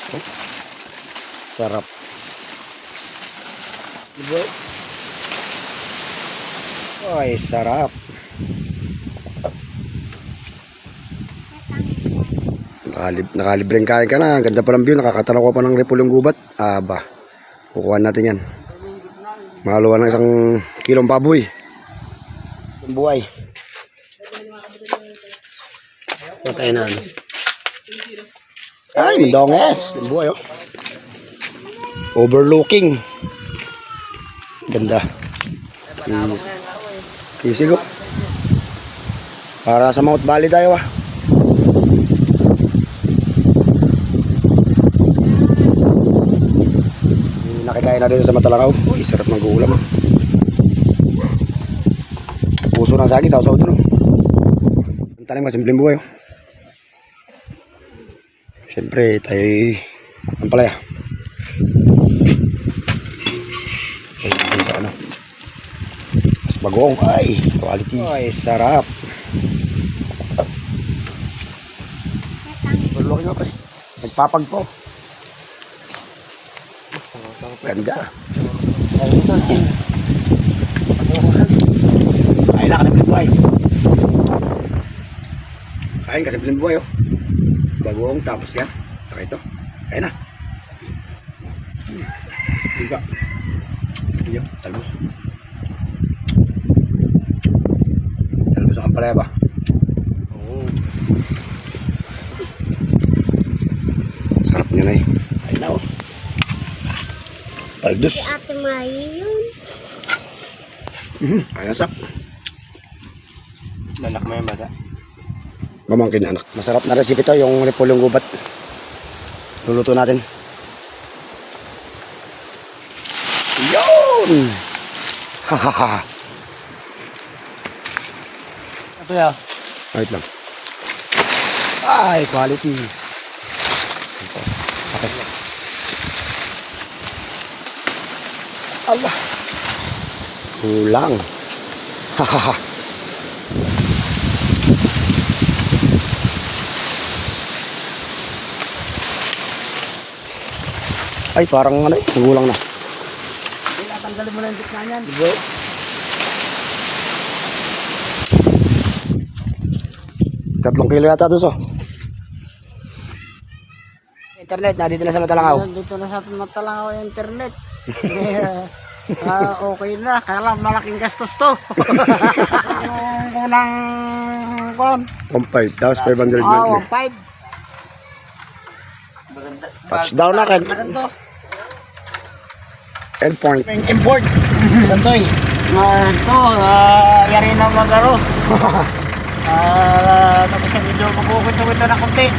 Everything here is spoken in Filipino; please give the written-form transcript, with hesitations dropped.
Oh, sarap. Diba? Ay, sarap. Nakalibreng kain ka na. Ang ganda palang view. Nakakatanaw ko pa ng repolong gubat. Aba. Kukuha natin yan. Mahaluan ng isang kilong baboy. Yung buhay. Patay na ano. Ay, mandonges. Yung buhay oh. Overlooking. Ganda. Easy go. Para sa Mount Valley tayo ah. Nakikain na dito sa Matalakaw. Uy, sarap ng gulam ah. Puso ng saging, sausaw doon oh. Ang tanim ka, simpleng buhay oh. Siyempre tayo ang palaya. Ay, sa ano. Mas bagong. Ay, quality. Ay, sarap. Tulog nga pa eh. Nagpapag po. Ganda. Ay na, kasimpleng buhay. Kain, kasimpleng buhay oh. Bagong tapos yan. Saka ito. Kain na. Tiga. Tiga, talbos. Talbos ang palaya ba? Oo. Sarap niya na eh. Kain na oh. Paldos. Si Ate Marie yun. Ayan sak. Lalak mo yung bata. Mamangkin anak. Masarap na recipe to, yung repolong gubat. Luluto natin. Yun! Hahaha. Ito ya. Wait lang. Ay, quality. Okay. Allah. Kulang. Hahaha. Ay, parang ano eh, magulang na. Tanggalin mo na yung bitna niyan. Diba? Tatlong kilo yata doon so. Internet, nandito na sa Matalangaw. Dito na sa Matalangaw yung internet. Okay na, kaya lang malaking gastos to. Yung unang kon. 1.5, tapos 500 monthly. 5. Touchdown na kan. Endpoint. Import. Santoy. Ito, yari na magaro. Tapos ang video ko na konti.